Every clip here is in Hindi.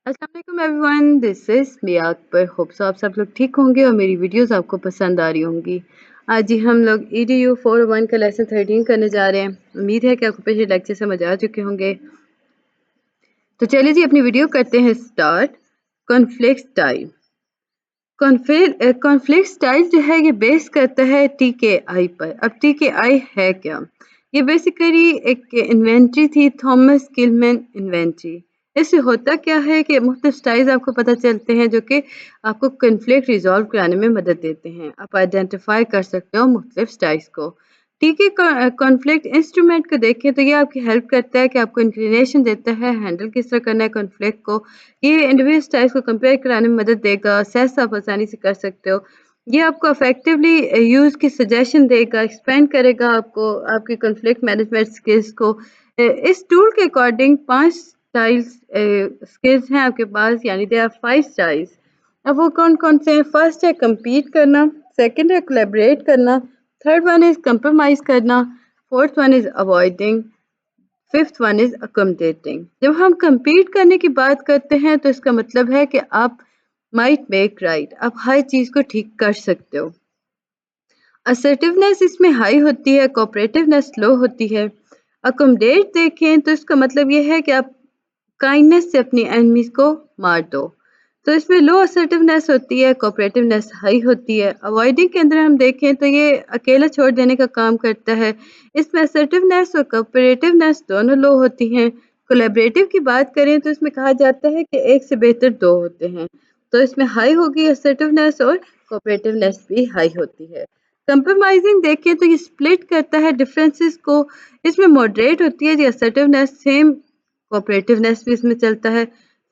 अस्सलाम वालेकुम everyone, this is Mia Akbar. Hope so आप सब लोग ठीक होंगे और मेरी वीडियोस आपको पसंद आ रही होंगी। आज ही हम लोग EDU 401 का लेसन 13 करने जा रहे हैं। उम्मीद है कि आपको पिछले लेक्चर समझ आ चुके होंगे। तो चलिए जी अपनी वीडियो करते हैं start. Conflict style. Conflict style जो है ये बेस करता है TKI पर। अब TKI है क्या? ये बेसिकली एक इन्वेंटरी थी, थॉमस किलमैन इन्वेंटरी। इससे होता क्या है कि मुख्तलिफ स्टाइल्स आपको पता चलते हैं जो कि आपको कॉन्फ्लिक्ट रिजॉल्व कराने में मदद देते हैं। आप आइडेंटिफाई कर सकते हो मुख्तलिफ स्टाइल्स को। TK कॉन्फ्लिक्ट इंस्ट्रूमेंट को देखें तो ये आपकी हेल्प करता है कि आपको इंक्लिनेशन देता है हैंडल किस तरह करना है कॉन्फ्लिक्ट को। ये इंडिविजुअल स्टाइल्स को कंपेयर कराने में मदद देगा, असेस आप आसानी से कर सकते हो। ये आपको इफेक्टिवली यूज़ की सजेशन देगा, एक्सपेंड करेगा आपको आपकी कॉन्फ्लिक्ट मैनेजमेंट स्किल्स को। इस टूल के अकॉर्डिंग 5 स्टाइल्स स्किल्स हैं आपके पास, यानी दे आर 5 स्टाइल्स। अब वो कौन-कौन से हैं? फर्स्ट है compete करना, सेकंड है कोलैबोरेट करना, थर्ड वन इज़ कंप्रोमाइज़ करना, fourth one is avoiding, fifth one is accommodating. जब हम compete करने की बात करते हैं तो इसका मतलब है कि आप माइट मेक राइट, आप हर चीज को ठीक कर सकते हो। असर्टिवनेस इसमें हाई होती है, कोऑपरेटिवनेस लो होती है। अकोमोडेट देखें तो इसका मतलब यह है कि आप काइंडनेस से अपनी एनिमीज को मार दो। तो इसमें लो असर्टिवनेस होती है, कोऑपरेटिवनेस हाई होती है। अवॉइडिंग के अंदर हम देखें तो ये अकेला छोड़ देने का काम करता है। इसमें असर्टिवनेस और कोऑपरेटिवनेस दोनों लो होती हैं। कोलैबोरेटिव की बात करें तो इसमें कहा जाता है कि एक से बेहतर दो होते हैं। तो इसमें हाई होगी असर्टिवनेस और कोऑपरेटिवनेस भी हाई होती है। कंप्रोमाइजिंग देखें तो ये स्प्लिट करता है डिफरेंसेस को। इसमें मॉडरेट होती है जी असर्टिवनेस, सेम कोऑपरेटिवनेस भी इसमें चलता है।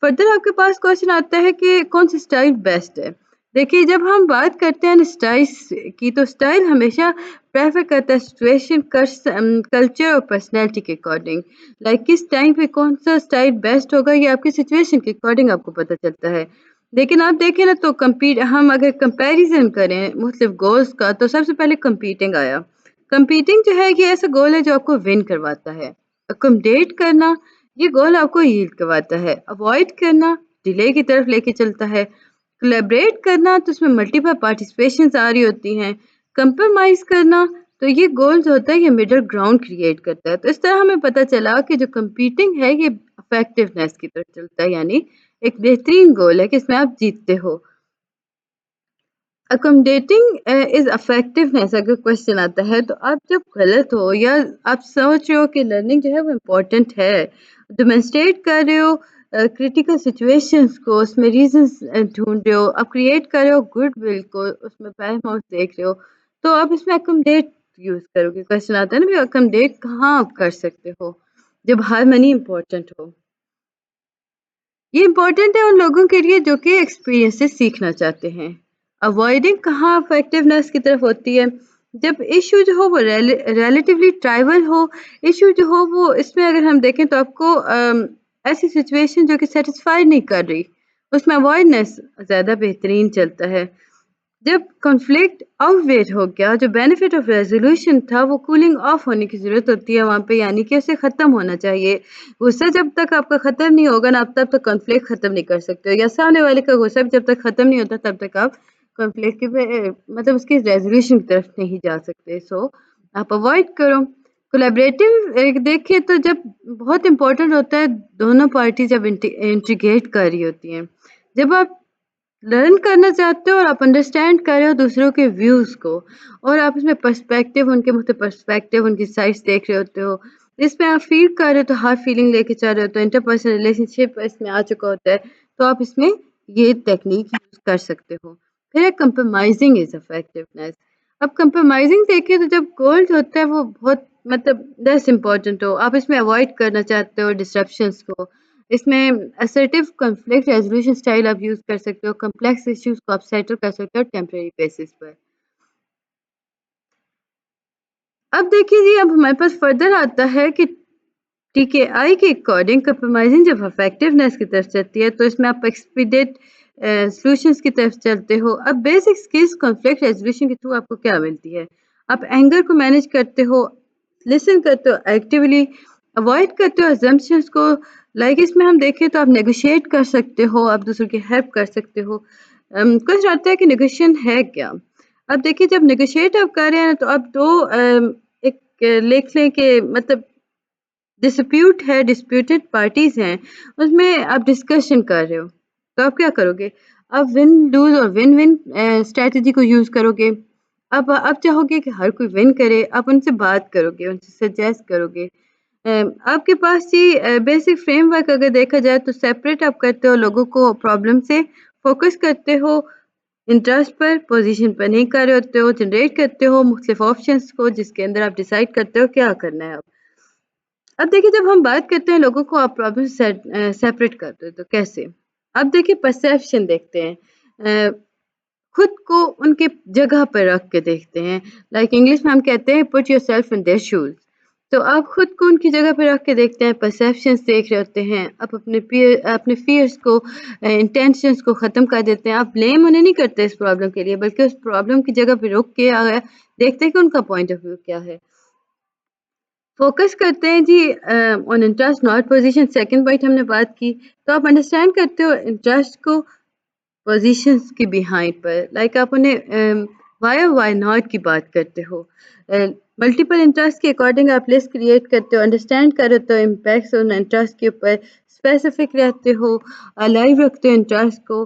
फर्दर आपके पास क्वेश्चन आता है कि कौन सी स्टाइल बेस्ट है। देखिए जब हम बात करते हैं स्टाइल्स की तो स्टाइल हमेशा प्रेफर करता है सिचुएशन, कल्चर और पर्सनैलिटी के अकॉर्डिंग। लाइक किस टाइम पे कौन सा स्टाइल बेस्ट होगा ये आपकी सिचुएशन के अकॉर्डिंग आपको पता चलता है। लेकिन आप देखें ना तो कम्पीट हम अगर कंपैरिजन करें मुख्तलिफ गोल्स का तो सबसे पहले कम्पीटिंग आया। कम्पीटिंग जो है ये ऐसा गोल है जो आपको विन करवाता है। अकोमोडेट करना ये गोल आपको यील्ड करवाता है। अवॉइड करना डिले की तरफ लेके चलता है। कोलैबोरेट करना तो उसमें मल्टीपल पार्टिसिपेशंस आ रही होती हैं। कंप्रोमाइज़ करना तो ये गोल जो होता है ये मिडल ग्राउंड क्रिएट करता है। तो इस तरह हमें पता चला कि जो कंपीटिंग है ये इफेक्टिवनेस की तरफ चलता है, यानी एक बेहतरीन गोल है कि इसमें आप जीतते हो। अकोमोडेटिंग इज अफेक्टिवनेस अगर क्वेश्चन आता है तो आप जब गलत हो या आप सोच रहे हो कि लर्निंग जो है वो इम्पोर्टेंट है, डेमोन्स्ट्रेट कर रहे हो क्रिटिकल सिचुएशंस को, उसमें रीजंस ढूंढ रहे हो, आप क्रिएट कर रहे हो गुड विल को, उसमें पैरामाउंट देख रहे हो, तो आप इसमें अकोमोडेट यूज करोगे। क्वेश्चन आता है ना भी अकोमोडेट कहाँ आप कर सकते हो जब हारमनी इम्पोर्टेंट हो। ये इम्पोर्टेंट है उन लोगों के लिए जो कि एक्सपीरियंस से सीखना चाहते हैं। अवॉइडिंग कहाँ इफेक्टिवनेस की तरफ होती है, जब इशू जो हो वो रिलेटिवली ट्राइवल हो। इशू जो हो वो इसमें अगर हम देखें तो आपको ऐसी सिचुएशन जो कि सेटिस्फाई नहीं कर रही, उसमें अवॉइडनेस ज़्यादा बेहतरीन चलता है। जब कॉन्फ्लिक्ट आउटवेट हो गया, जो बेनिफिट ऑफ रेजोल्यूशन था वो कूलिंग ऑफ होने की ज़रूरत होती है वहाँ पे, यानी कि उसे ख़त्म होना चाहिए। गुस्सा जब तक आपका ख़त्म नहीं होगा ना, आप तब तक कॉन्फ्लिक्ट ख़त्म नहीं कर सकते हो, या सामने वाले का गुस्सा भी जब तक ख़त्म नहीं होता तब तक आप कॉन्फ्लिक्ट के मतलब उसकी रेजोल्यूशन की तरफ नहीं जा सकते। सो आप अवॉइड करो। कोलैबोरेटिव देखिए तो जब बहुत इंपॉर्टेंट होता है, दोनों पार्टी जब इंटीग्रेट कर रही होती हैं, जब आप लर्न करना चाहते हो और आप अंडरस्टैंड कर रहे हो दूसरों के व्यूज़ को, और आप इसमें पर्सपेक्टिव उनके मुख्तलिफ पर्सपेक्टिव उनकी साइड्स देख रहे होते हो, इसमें आप फील कर रहे हो तो हार्ट फीलिंग लेके चल रहे हो तो इंटरपर्सनल रिलेशनशिप इसमें आ चुका होता है, तो आप इसमें ये टेक्निक यूज़ कर सकते हो। फिर है कंप्रोमाइजिंग इज इफेक्टिवनेस। अब कंप्रोमाइजिंग देखिए तो जब गोल्ड होता है वो बहुत मतलब लेस इम्पोर्टेंट हो, आप इसमें अवॉइड करना चाहते हो डिस्ट्रप्शंस को, इसमें असर्टिव कॉन्फ्लिक्ट रेजोल्यूशन स्टाइल आप यूज़ कर सकते हो, कॉम्प्लेक्स इश्यूज़ को आप सेटल कर सकते हो टेम्परेरी बेसिस पर। अब देखिए जी अब हमारे पास फर्दर आता है कि TKI के अकॉर्डिंग कंप्रोमाइजिंग जब इफेक्टिवनेस की तरफ चलती है तो इसमें आप एक्सपीडिएट सॉल्यूशंस की तरफ चलते हो। अब बेसिक स्किल्स कॉन्फ्लिक्ट रेजोल्यूशन के थ्रू आपको क्या मिलती है? आप एंगर को मैनेज करते हो, लिसन करते हो एक्टिवली, अवॉइड करते हो अजम्पशंस को, इसमें हम देखें तो आप नेगोशिएट कर सकते हो, आप दूसरों की हेल्प कर सकते हो। क्वेश्चन आता है कि नेगोशिएशन है क्या? अब देखिए जब नेगोशिएट आप कर रहे हैं तो आप 2 एक लिख लें कि मतलब डिस्प्यूट है, डिस्प्यूटेड पार्टीज़ हैं, उसमें आप डिस्कशन कर रहे हो, तो आप क्या करोगे? आप विन लूज़ और विन विन स्ट्रैटेजी को यूज़ करोगे। आप चाहोगे कि हर कोई विन करे, आप उनसे बात करोगे, उनसे सजेस्ट करोगे। आपके पास जी बेसिक फ्रेमवर्क अगर देखा जाए तो सेपरेट आप करते हो लोगों को प्रॉब्लम से, फ़ोकस करते हो इंटरेस्ट पर, पोज़ीशन पर नहीं कर रहे होते हो, जनरेट करते हो मुख्तलिफ ऑप्शंस को जिसके अंदर आप डिसाइड करते हो क्या करना है अब। अब देखिए जब हम बात करते हैं लोगों को आप प्रॉब्लम सेपरेट करते हो तो कैसे? अब देखिए परसेप्शन देखते हैं। अ, खुद को उनके जगह पर रख के देखते हैं। इंग्लिश में हम कहते हैं put yourself in their shoes. तो आप खुद को उनकी जगह पे रख के देखते हैं, परसेप्शंस देख रहे होते हैं। आप अपने फ़ियर्स को इंटेंशंस को ख़त्म कर देते हैं। आप ब्लेम उन्हें नहीं करते इस प्रॉब्लम के लिए बल्कि उस प्रॉब्लम की जगह पे रुक के देखते हैं कि उनका पॉइंट ऑफ व्यू क्या है। फ़ोकस करते हैं जी on interest not position second point हमने बात की। तो आप अंडरस्टैंड करते हो इंटरेस्ट को पोज़ीशंस के बिहाइंड पर आप उन्हें व्हाई और व्हाई नॉट की बात करते हो। मल्टीपल इंटरेस्ट के अकॉर्डिंग आप लिस्ट क्रिएट करते हो, अंडरस्टैंड कर रहे हो इम्पैक्ट्स उन इंटरेस्ट के ऊपर, स्पेसिफिक रहते हो, अलाइव रखते हो इंटरेस्ट को।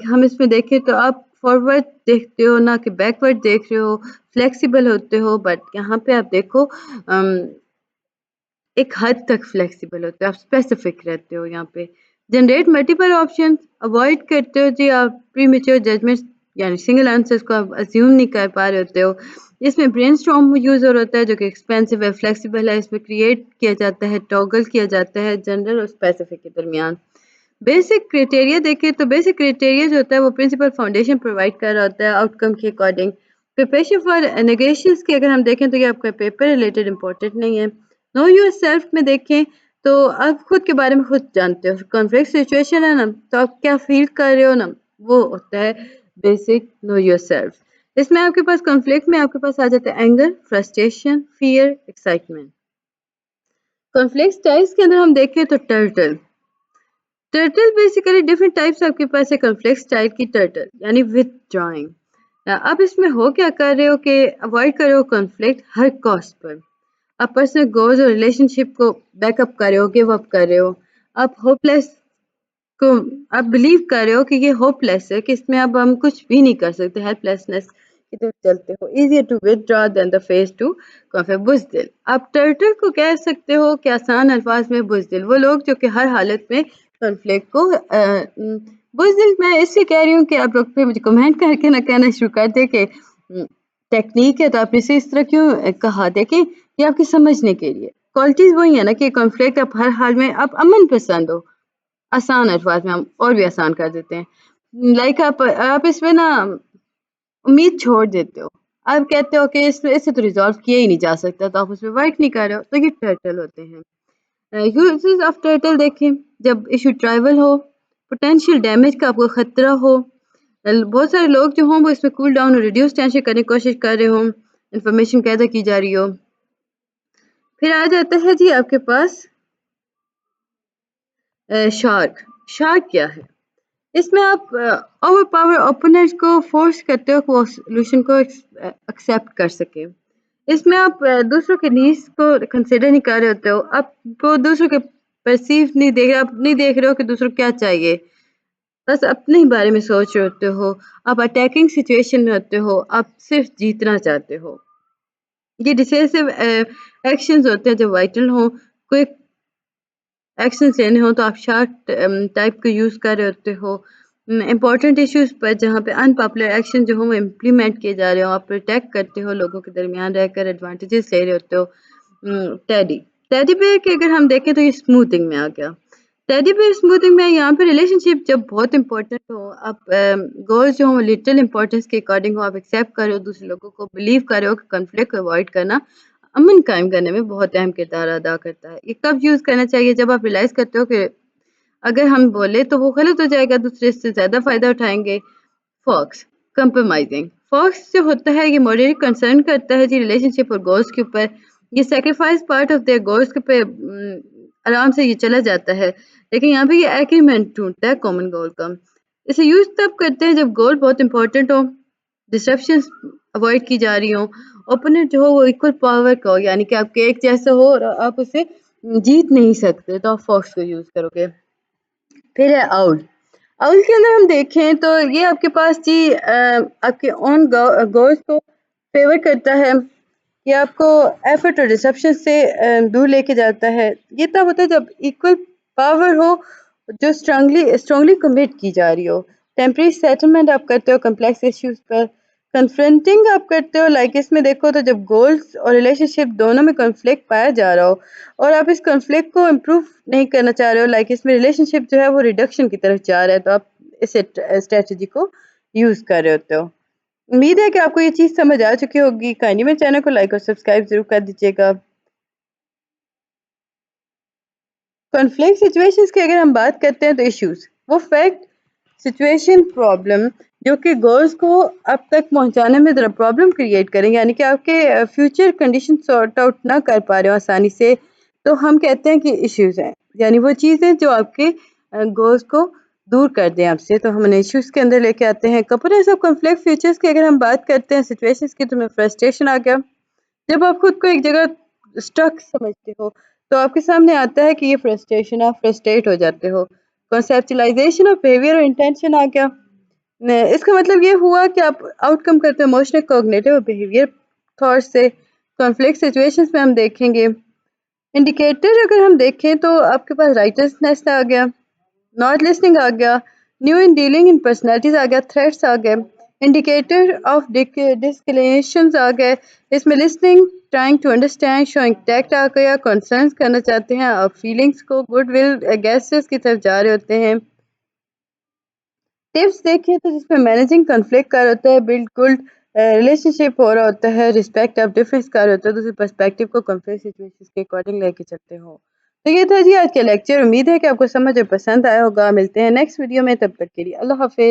हम इसमें देखें तो आप फॉरवर्ड देखते हो ना कि बैकवर्ड देख रहे हो, फ्लेक्सिबल होते हो बट यहाँ पे आप देखो एक हद तक फ्लेक्सिबल होते हो, आप स्पेसिफिक रहते हो यहाँ पे। जनरेट मल्टीपल ऑप्शंस अवॉइड करते हो जी आप प्रीमेच्योर जजमेंट्स यानी सिंगल आंसर्स को आप अज़्यूम नहीं कर पा रहे होते हो। इसमें ब्रेनस्टॉर्म यूज़ हो होता है जो कि एक्सपेंसिव है, फ्लेक्सिबल है, इसमें क्रिएट किया जाता है, टॉगल किया जाता है जनरल और स्पेसिफिक के दरमियान। बेसिक क्राइटेरिया देखें तो बेसिक क्राइटेरिया जो होता है वो प्रिंसिपल फाउंडेशन प्रोवाइड कर रहा होता है आउटकम के अकॉर्डिंग। प्रिपरेशन फॉर नेगोशिएशंस की अगर हम देखें तो ये आपका पेपर रिलेटेड इंपॉर्टेंट नहीं है। नो योरसेल्फ में देखें तो आप खुद के बारे में खुद जानते हो। कॉन्फ्लिक्ट सिचुएशन है ना तो आप क्या फील कर रहे हो ना वो होता है बेसिक नो योरसेल्फ। इसमें आपके पास कॉन्फ्लिक्ट में आपके पास आ जाता है anger, frustration, fear, excitement. Conflict styles के अंदर हम देखें तो टर्टल बेसिकली डिफरेंट टाइप्स आपके पास है कॉन्फ्लिक्ट स्टाइल की टर्टल यानी विथड्रॉइंग। अब इसमें हो क्या कर रहे हो कि अवॉइड कर रहे हो कॉन्फ्लिक्ट हर कॉस्ट पर। आप पर्सनल गोल्स और रिलेशनशिप को बैकअप कर रहे हो, गिव अप कर रहे हो। आप होपलेस को आप बिलीव कर रहे हो कि ये होपलेस है कि इसमें अब हम कुछ भी नहीं कर सकते, हेल्पलेसनेस की तरफ चलते हो। Easier to withdraw than the face to conflict. बुज़दिल, आप टर्टल को कह सकते हो कि आसान अल्फाज में बुज़दिल वो लोग जो कि हर हालत में कॉन्फ्लिक्ट को बुज़दिल मैं इसलिए कह रही हूँ कि आप लोग पे मुझे कमेंट करके ना कहना शुरू कर दें कि टेक्निक है तो आपने इसे इस तरह क्यों कहा। देखें ये आपके समझने के लिए क्वालिटीज़ वही है ना कि कॉन्फ्लिक्ट आप हर हाल में आप अमन पसंद हो। आसान अल्फाज में हम और भी आसान कर देते हैं। आप इसमें ना उम्मीद छोड़ देते हो। आप कहते हो कि इससे तो रिज़ॉल्व किया ही नहीं जा सकता तो आप उसमें वर्क नहीं कर रहे हो, तो ये टर्टल होते हैं। यूज़ेस ऑफ टर्टल देखें, जब इश्यू ट्राइवल हो, पोटेंशियल डैमेज का आपको खतरा हो, बहुत सारे लोग जो हों वो इसमें कूल डाउन और रिड्यूस टेंशन करने की कोशिश कर रहे हों, इन्फॉर्मेशन गैदर की जा रही हो। फिर आ जाता है जी आपके पास शार्क। शार्क क्या है? इसमें आप ओवर पावर ओपोनेंट्स को फोर्स करते हो कि वो सॉल्यूशन को एक्सेप्ट कर सके। इसमें आप दूसरों के नीड्स को कंसिडर नहीं कर रहे होते हो। आपको दूसरों के परसीव नहीं देख रहे, आप नहीं देख रहे हो कि दूसरों को क्या चाहिए। बस अपने ही बारे में सोच रहे होते हो। आप अटैकिंग सिचुएशन में होते हो, आप सिर्फ जीतना चाहते हो। ये डिसाइसिव एक्शंस होते हैं जो वाइटल हों, क्विक एक्शंस लेने हो तो आप शार्क टाइप को यूज़ कर रहे होते हो। इम्पोर्टेंट इश्यूज़ पर जहाँ पे अनपॉपुलर एक्शन जो हो वो इम्प्लीमेंट किए जा रहे हो, आप प्रोटेक्ट करते हो, लोगों के दरमियान रहकर एडवांटेजेस ले रहे होते हो। टेडी टेडी बेयर की अगर हम देखें तो ये स्मूथिंग में आ गया। टेडी बेयर स्मूथिंग में यहाँ पे रिलेशनशिप जब बहुत इंपॉर्टेंट हो, आप गोल्स जो हो लिटिल इंपॉर्टेंस के अकॉर्डिंग हो, आप एक्सेप्ट कर रहे हो दूसरे लोगों को, बिलीव कर रहे हो कि कॉन्फ्लिक्ट को अवॉइड करना अमन कायम करने में बहुत अहम किरदार अदा करता है। ये कब यूज़ करना चाहिए? जब आप रियलाइज़ करते हो कि अगर हम बोले तो वो गलत हो जाएगा, दूसरे इससे ज़्यादा फ़ायदा उठाएँगे। फॉक्स, कंप्रोमाइज़िंग। फॉक्स जो होता है ये मॉडरेट कंसर्न करता है जी रिलेशनशिप और गोल्स के ऊपर। ये sacrifice part of their goals के ऊपर आराम से ये चला जाता है। लेकिन यहाँ पे ये एग्रीमेंट ढूँढता है कॉमन गोल का। इसे यूज़ तब करते हैं जब गोल बहुत इम्पोर्टेंट हो, डिस्ट्रैक्शंस अवॉइड की जा रही हों, ओपोनेंट जो हो वो इक्वल पावर का हो, यानी कि आपके एक जैसा हो और आप उसे जीत नहीं सकते, तो आप फोर्स को यूज़ करोगे। फिर है आउल। आउल के अंदर हम देखें तो ये आपके पास जी आपके ऑन गोल्स को फेवर करता है। ये आपको एफर्ट और डिसेप्शन से दूर लेके जाता है। ये तब होता है जब इक्वल पावर हो, जो स्ट्रांगली कमिट की जा रही हो। टेम्परेरी सेटलमेंट आप करते हो कम्प्लेक्स इश्यूज पर। कन्फ्रंटिंग आप करते हो, लाइक इसमें देखो तो जब गोल्स और रिलेशनशिप दोनों में कॉन्फ्लिक्ट पाया जा रहा हो और आप इस कॉन्फ्लिक्ट को इम्प्रूव नहीं करना चाह रहे हो, लाइक इसमें रिलेशनशिप जो है वो रिडक्शन की तरफ जा रहा है, तो आप इस स्ट्रेटजी को यूज़ कर रहे होते हो। उम्मीद है कि आपको ये चीज़ समझ आ चुकी होगी। काइंडली मेरे चैनल को लाइक और सब्सक्राइब ज़रूर कर दीजिएगा। कॉन्फ्लिक्ट सिचुएशंस की अगर हम बात करते हैं तो इश्यूज वो फैक्ट सिचुएशन प्रॉब्लम जो कि गोल्स को अब तक पहुंचाने में ज़रा प्रॉब्लम क्रिएट करें, यानी कि आपके फ्यूचर कंडीशन सॉर्ट आउट ना कर पा रहे हो आसानी से, तो हम कहते हैं कि इश्यूज हैं। यानी वो चीज़ें जो आपके गोल्स को दूर कर दें आपसे, तो हम उन्हें इश्यूज के अंदर लेके आते हैं। कंपोनेंट्स ऑफ कॉन्फ्लिक्ट फीचर्स की अगर हम बात करते हैं सिचुएशंस की, तो में फ्रस्ट्रेशन आ गया। जब आप खुद को एक जगह स्टक समझते हो, तो आपके सामने आता है कि ये फ्रस्ट्रेशन, आप फ्रस्ट्रेट हो जाते हो। कॉन्सेप्चुअलाइजेशन ऑफ बिहेवियर और इंटेंशन आ गया। इसका मतलब ये हुआ कि आप आउटकम करते हो इमोशनल, कॉग्निटिव और बिहेवियर थॉट से। कॉन्फ्लिक्ट सिचुएशंस में हम देखेंगे इंडिकेटर अगर हम देखें तो आपके पास राइटर्सनेस आ गया, नॉट लिसनिंग आ गया, new in dealing in personalities आ गया, थ्रेट्स आ गए, इंडिकेटर ऑफ डिस्क्लेशंस आ गए। इसमें listening, trying to understand, showing tact आ गया, कंसर्न्स करना चाहते हैं, आप फीलिंग्स को गुडविल गैसेस की तरफ जा रहे होते हैं। टिप्स देखिए तो जिसमें मैनेजिंग कॉन्फ्लिक्ट कर होता है, बिल्ड गुड रिलेशनशिप हो रहा होता है, रिस्पेक्ट ऑफ डिफरेंस कर होता है, दूसरे पर्सपेक्टिव को कॉन्फ्लिक्ट सिचुएशंस के अकॉर्डिंग लेके चलते हो। तो ये था जी आज का लेक्चर। उम्मीद है कि आपको समझ और पसंद आया होगा। मिलते हैं नेक्स्ट वीडियो में, तब तक के लिए अल्लाह हाफिज।